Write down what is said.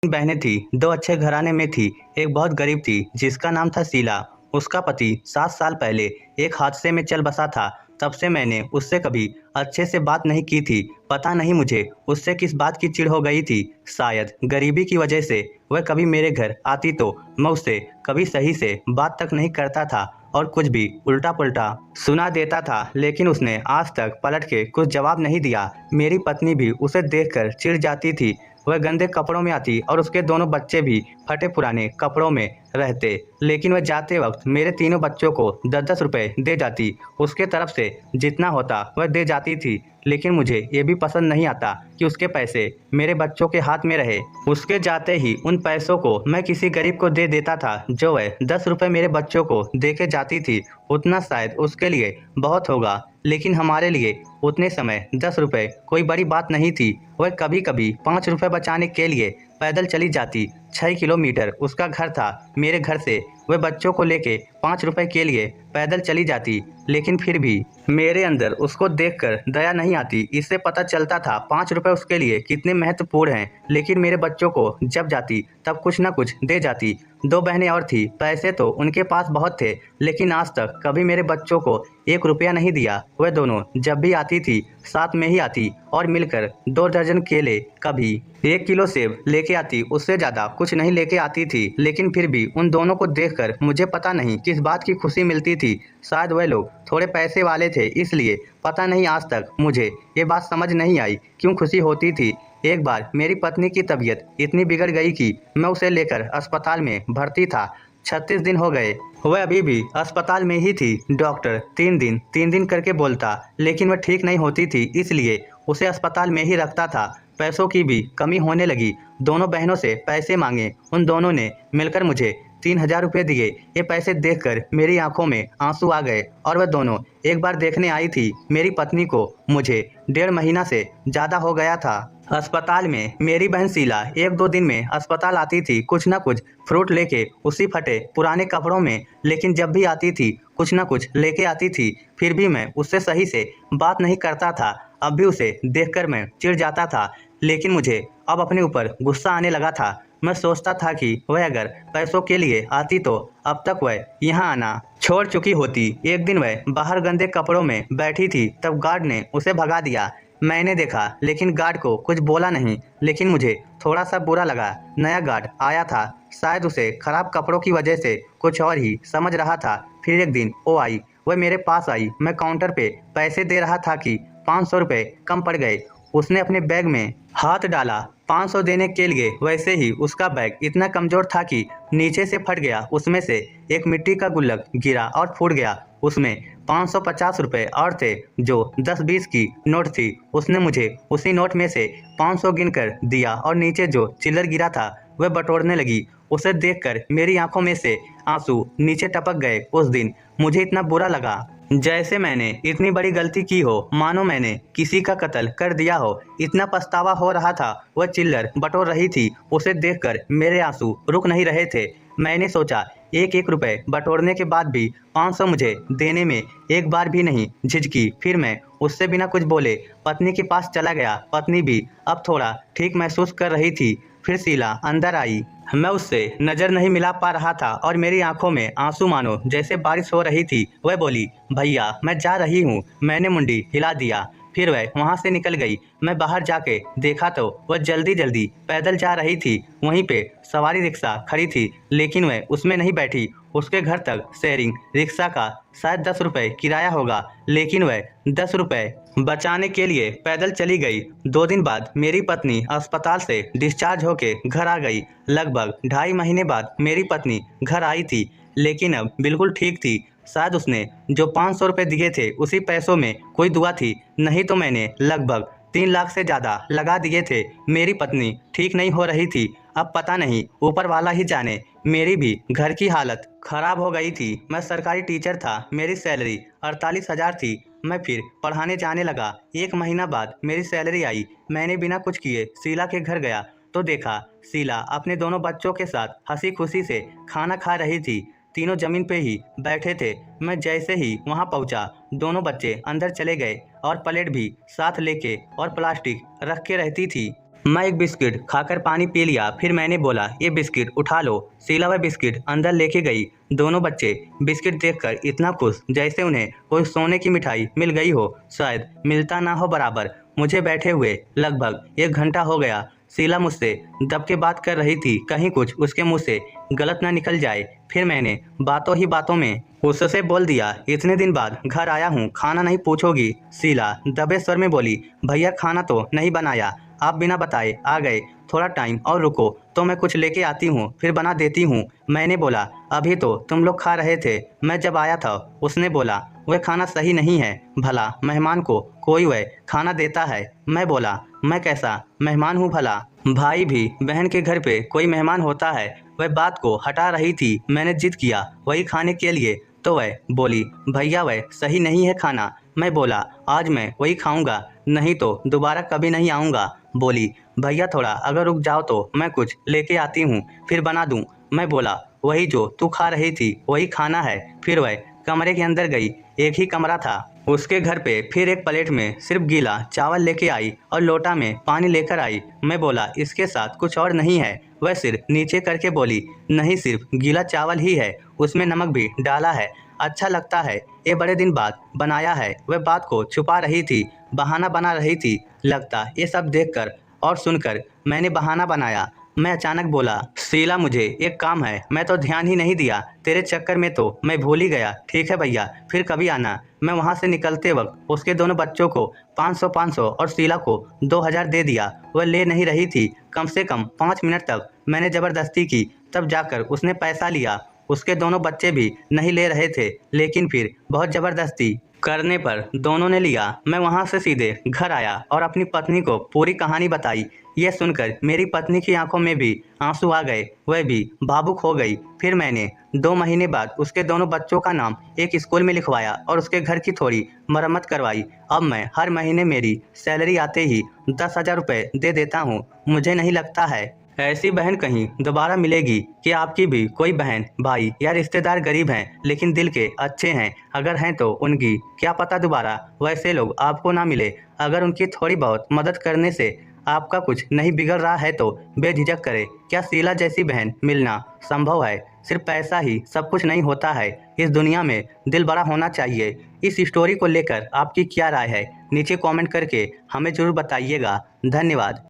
तीन बहनें थी, दो अच्छे घराने में थी, एक बहुत गरीब थी जिसका नाम था शीला। उसका पति 7 साल पहले एक हादसे में चल बसा था। तब से मैंने उससे कभी अच्छे से बात नहीं की थी। पता नहीं मुझे उससे किस बात की चिढ़ हो गई थी। शायद गरीबी की वजह से। वह कभी मेरे घर आती तो मैं उससे कभी सही से बात तक नहीं करता था और कुछ भी उल्टा पुल्टा सुना देता था, लेकिन उसने आज तक पलट के कुछ जवाब नहीं दिया। मेरी पत्नी भी उसे देखकर चिढ़ जाती थी। वह गंदे कपड़ों में आती और उसके दोनों बच्चे भी फटे पुराने कपड़ों में रहते, लेकिन वह जाते वक्त मेरे तीनों बच्चों को 10-10 रुपए दे जाती। उसके तरफ से जितना होता वह दे जाती थी, लेकिन मुझे ये भी पसंद नहीं आता कि उसके पैसे मेरे बच्चों के हाथ में रहे। उसके जाते ही उन पैसों को मैं किसी गरीब को दे देता था, जो वह 10 रुपए मेरे बच्चों को दे के जाती थी। उतना शायद उसके लिए बहुत होगा, लेकिन हमारे लिए उतने समय 10 रुपए कोई बड़ी बात नहीं थी। वह कभी कभी 5 रुपए बचाने के लिए पैदल चली जाती। 6 किलोमीटर उसका घर था मेरे घर से। वह बच्चों को लेके 5 रुपए के लिए पैदल चली जाती, लेकिन फिर भी मेरे अंदर उसको देखकर दया नहीं आती। इससे पता चलता था 5 रुपए उसके लिए कितने महत्वपूर्ण हैं, लेकिन मेरे बच्चों को जब जाती तब कुछ ना कुछ दे जाती। दो बहनें और थी, पैसे तो उनके पास बहुत थे, लेकिन आज तक कभी मेरे बच्चों को 1 रुपया नहीं दिया। वह दोनों जब भी आती थी साथ में ही आती और मिलकर 2 दर्जन केले, कभी 1 किलो सेब लेके आती। उससे ज़्यादा कुछ नहीं लेके आती थी, लेकिन फिर भी उन दोनों को देखकर मुझे पता नहीं किस बात की खुशी मिलती थी। शायद वह लोग थोड़े पैसे वाले थे, इसलिए पता नहीं आज तक मुझे ये बात समझ नहीं आई क्यों खुशी होती थी। एक बार मेरी पत्नी की तबीयत इतनी बिगड़ गई कि मैं उसे लेकर अस्पताल में भर्ती था। 36 दिन हो गए, वह अभी भी अस्पताल में ही थी। डॉक्टर 3 दिन करके बोलता, लेकिन वह ठीक नहीं होती थी, इसलिए उसे अस्पताल में ही रखता था। पैसों की भी कमी होने लगी। दोनों बहनों से पैसे मांगे, उन दोनों ने मिलकर मुझे 3,000 रुपये दिए। ये पैसे देखकर मेरी आंखों में आंसू आ गए और वह दोनों एक बार देखने आई थी मेरी पत्नी को। मुझे 1.5 महीना से ज़्यादा हो गया था अस्पताल में। मेरी बहन शीला 1-2 दिन में अस्पताल आती थी, कुछ ना कुछ फ्रूट लेके, उसी फटे पुराने कपड़ों में, लेकिन जब भी आती थी कुछ ना कुछ लेके आती थी। फिर भी मैं उससे सही से बात नहीं करता था। अब भी उसे देखकर मैं चिढ़ जाता था, लेकिन मुझे अब अपने ऊपर गुस्सा आने लगा था। मैं सोचता था कि वह अगर पैसों के लिए आती तो अब तक वह यहाँ आना छोड़ चुकी होती। एक दिन वह बाहर गंदे कपड़ों में बैठी थी, तब गार्ड ने उसे भगा दिया। मैंने देखा, लेकिन गार्ड को कुछ बोला नहीं, लेकिन मुझे थोड़ा सा बुरा लगा। नया गार्ड आया था, शायद उसे खराब कपड़ों की वजह से कुछ और ही समझ रहा था। फिर एक दिन वो आई, वह मेरे पास आई। मैं काउंटर पे पैसे दे रहा था कि 500 रुपये कम पड़ गए। उसने अपने बैग में हाथ डाला 500 देने के लिए। वैसे ही उसका बैग इतना कमजोर था कि नीचे से फट गया। उसमें से एक मिट्टी का गुल्लक गिरा और फूट गया। उसमें 550 रुपये और थे, जो 10-20 की नोट थी। उसने मुझे उसी नोट में से 500 गिनकर दिया और नीचे जो चिल्लर गिरा था वह बटोरने लगी। उसे देखकर मेरी आंखों में से आंसू नीचे टपक गए। उस दिन मुझे इतना बुरा लगा जैसे मैंने इतनी बड़ी गलती की हो, मानो मैंने किसी का कत्ल कर दिया हो। इतना पछतावा हो रहा था। वह चिल्लर बटोर रही थी, उसे देखकर मेरे आंसू रुक नहीं रहे थे। मैंने सोचा 1-1 रुपए बटोरने के बाद भी 500 मुझे देने में एक बार भी नहीं झिझकी। फिर मैं उससे बिना कुछ बोले पत्नी के पास चला गया। पत्नी भी अब थोड़ा ठीक महसूस कर रही थी। फिर शीला अंदर आई। मैं उससे नज़र नहीं मिला पा रहा था और मेरी आंखों में आंसू मानो जैसे बारिश हो रही थी। वह बोली, भैया मैं जा रही हूँ। मैंने मुंडी हिला दिया, फिर वह वहाँ से निकल गई। मैं बाहर जाके देखा तो वह जल्दी जल्दी पैदल जा रही थी। वहीं पे सवारी रिक्शा खड़ी थी, लेकिन वह उसमें नहीं बैठी। उसके घर तक शेयरिंग रिक्शा का शायद 10 रुपये किराया होगा, लेकिन वह 10 रुपये बचाने के लिए पैदल चली गई। 2 दिन बाद मेरी पत्नी अस्पताल से डिस्चार्ज होके घर आ गई। लगभग 2.5 महीने बाद मेरी पत्नी घर आई थी, लेकिन अब बिल्कुल ठीक थी। शायद उसने जो 500 रुपये दिए थे उसी पैसों में कोई दुआ थी, नहीं तो मैंने लगभग 3 लाख से ज़्यादा लगा दिए थे। मेरी पत्नी ठीक नहीं हो रही थी। अब पता नहीं, ऊपर वाला ही जाने। मेरी भी घर की हालत खराब हो गई थी। मैं सरकारी टीचर था, मेरी सैलरी 48,000 थी। मैं फिर पढ़ाने जाने लगा। 1 महीना बाद मेरी सैलरी आई। मैंने बिना कुछ किए शीला के घर गया तो देखा शीला अपने दोनों बच्चों के साथ हंसी खुशी से खाना खा रही थी। तीनों जमीन पे ही बैठे थे। मैं जैसे ही वहां पहुंचा, दोनों बच्चे अंदर चले गए और प्लेट भी साथ लेके और प्लास्टिक रख के रहती थी। मैं एक बिस्किट खाकर पानी पी लिया। फिर मैंने बोला, ये बिस्किट उठा लो। शीला वह बिस्किट अंदर लेके गई। दोनों बच्चे बिस्किट देखकर इतना खुश जैसे उन्हें कोई सोने की मिठाई मिल गई हो, शायद मिलता ना हो बराबर। मुझे बैठे हुए लगभग 1 घंटा हो गया। शीला मुझसे दब के बात कर रही थी, कहीं कुछ उसके मुंह से गलत ना निकल जाए। फिर मैंने बातों ही बातों में उससे बोल दिया, इतने दिन बाद घर आया हूँ, खाना नहीं पूछोगी? शीला दबे स्वर में बोली, भैया खाना तो नहीं बनाया, आप बिना बताए आ गए। थोड़ा टाइम और रुको तो मैं कुछ लेके आती हूँ, फिर बना देती हूँ। मैंने बोला, अभी तो तुम लोग खा रहे थे, मैं जब आया था। उसने बोला, वह खाना सही नहीं है, भला मेहमान को कोई वह खाना देता है? मैं बोला, मैं कैसा मेहमान हूँ भला? भाई भी बहन के घर पे कोई मेहमान होता है? वह बात को हटा रही थी। मैंने जिद किया वही खाने के लिए, तो वह बोली, भैया वह सही नहीं है खाना। मैं बोला, आज मैं वही खाऊंगा, नहीं तो दोबारा कभी नहीं आऊँगा। बोली, भैया थोड़ा अगर रुक जाओ तो मैं कुछ लेके आती हूँ, फिर बना दूँ। मैं बोला, वही जो तू खा रही थी वही खाना है। फिर वह कमरे के अंदर गई। एक ही कमरा था उसके घर पे। फिर एक प्लेट में सिर्फ गीला चावल लेके आई और लोटा में पानी लेकर आई। मैं बोला, इसके साथ कुछ और नहीं है? वह सिर नीचे करके बोली, नहीं सिर्फ गीला चावल ही है, उसमें नमक भी डाला है। अच्छा लगता है, ये बड़े दिन बाद बनाया है। वह बात को छुपा रही थी, बहाना बना रही थी। लगता ये सब देखकर और सुनकर मैंने बहाना बनाया। मैं अचानक बोला, शीला मुझे एक काम है, मैं तो ध्यान ही नहीं दिया, तेरे चक्कर में तो मैं भूल ही गया। ठीक है भैया, फिर कभी आना। मैं वहाँ से निकलते वक्त उसके दोनों बच्चों को 500-500 और शीला को 2000 दे दिया। वह ले नहीं रही थी। कम से कम 5 मिनट तक मैंने ज़बरदस्ती की, तब जाकर उसने पैसा लिया। उसके दोनों बच्चे भी नहीं ले रहे थे, लेकिन फिर बहुत ज़बरदस्ती करने पर दोनों ने लिया। मैं वहाँ से सीधे घर आया और अपनी पत्नी को पूरी कहानी बताई। यह सुनकर मेरी पत्नी की आंखों में भी आंसू आ गए, वह भी भावुक हो गई। फिर मैंने 2 महीने बाद उसके दोनों बच्चों का नाम एक स्कूल में लिखवाया और उसके घर की थोड़ी मरम्मत करवाई। अब मैं हर महीने मेरी सैलरी आते ही 10,000 रुपये दे देता हूँ। मुझे नहीं लगता है ऐसी बहन कहीं दोबारा मिलेगी। कि आपकी भी कोई बहन भाई या रिश्तेदार गरीब हैं लेकिन दिल के अच्छे हैं? अगर हैं तो उनकी क्या पता दोबारा वैसे लोग आपको ना मिले। अगर उनकी थोड़ी बहुत मदद करने से आपका कुछ नहीं बिगड़ रहा है तो बेझिझक करें। क्या शीला जैसी बहन मिलना संभव है? सिर्फ पैसा ही सब कुछ नहीं होता है, इस दुनिया में दिल बड़ा होना चाहिए। इस स्टोरी को लेकर आपकी क्या राय है? नीचे कमेंट करके हमें ज़रूर बताइएगा। धन्यवाद।